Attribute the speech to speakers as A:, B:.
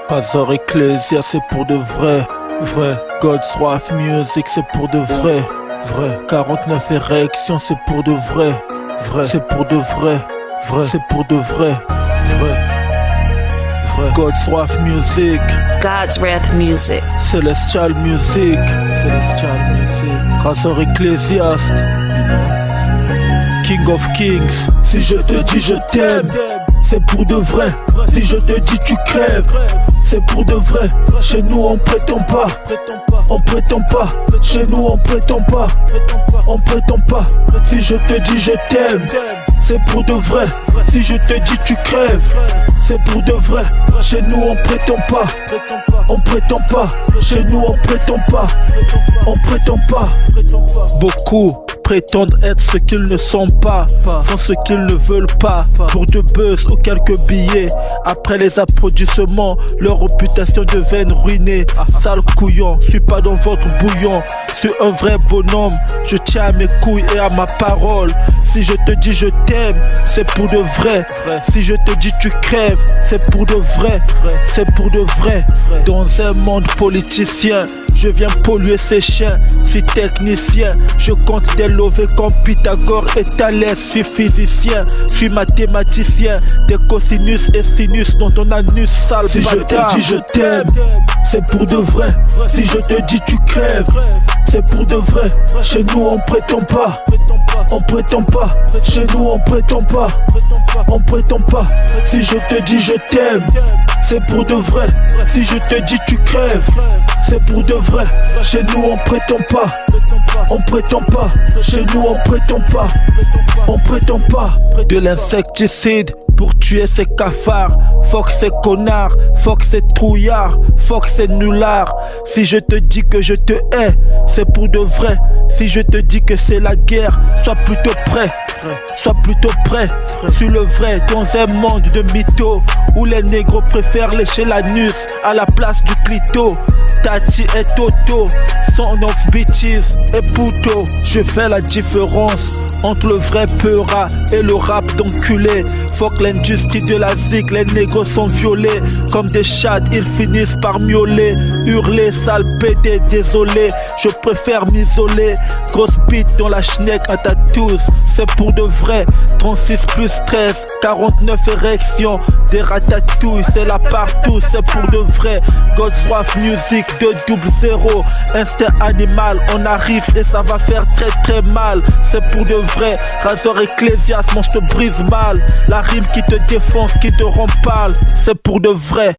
A: Razor Ecclesia, c'est pour de vrai, vrai. God's Wrath Music, c'est pour de vrai, vrai. 49 érections, c'est pour de vrai, vrai. C'est pour de vrai, vrai. C'est pour de vrai, vrai, vrai. God's Wrath Music,
B: God's Wrath Music,
A: Celestial Music, Celestial Music. Razor Ecclesiast, King of Kings. Si je te dis je t'aime, c'est pour de vrai. Si je te dis tu crèves, c'est pour de vrai. Chez nous on prétend pas, on prétend pas. Chez nous on prétend pas, on prétend pas. Si je te dis je t'aime, c'est pour de vrai. Si je te dis tu crèves, c'est pour de vrai. Chez nous on prétend pas, on prétend pas. Chez nous on prétend pas, on prétend pas. Beaucoup prétendent être ce qu'ils ne sont pas, sont ce qu'ils ne veulent pas, pour de buzz ou quelques billets. Après les applaudissements, leur réputation devient ruinée. Sale couillon, suis pas dans votre bouillon. Suis un vrai bonhomme, je tiens à mes couilles et à ma parole. Si je te dis je t'aime, c'est pour de vrai. Si je te dis tu crèves, c'est pour de vrai. C'est pour de vrai. Dans un monde politicien, je viens polluer ces chiens. Suis technicien, je compte des lovés comme Pythagore et Thalès. Suis physicien, suis mathématicien. Des cosinus et sinus dans ton anus sale. Si je te dis je t'aime, c'est pour de vrai. Si je te dis tu crèves, c'est pour de vrai. Chez nous on prétend pas, on prétend pas. Chez nous on prétend pas, on prétend pas. Si je te dis je t'aime, c'est pour de vrai. Si je te dis tu crèves, c'est pour de vrai. Chez nous on prétend pas, on prétend pas. Chez nous on prétend pas, on prétend pas. De l'insecticide pour tuer ces cafards. Fuck ces connards, fuck ces trouillards, fuck ces nullards. Si je te dis que je te hais, c'est pour de vrai. Si je te dis que c'est la guerre, sois plutôt prêt, sois plutôt prêt. Suis le vrai dans un monde de mythos où les négros préfèrent lécher l'anus à la place du clito. Tati et Toto, son of bitches et puto. Je fais la différence entre le vrai peura et le rap d'enculé. Fuck l'industrie de la zig, les négros sont violés. Comme des chats, ils finissent par miauler, hurler, sale pété, désolé. Je préfère m'isoler. Grosse bite dans la schneck à tatous, c'est pour de vrai. 36 plus 13, 49 érections. Des ratatouilles, c'est là partout, c'est pour de vrai. God's Wrath Music 2-0. Instinct animal, on arrive et ça va faire très très mal. C'est pour de vrai. Razor Ecclesiast, monstre brise mal. La rime qui te défonce, qui te rend pâle, c'est pour de vrai.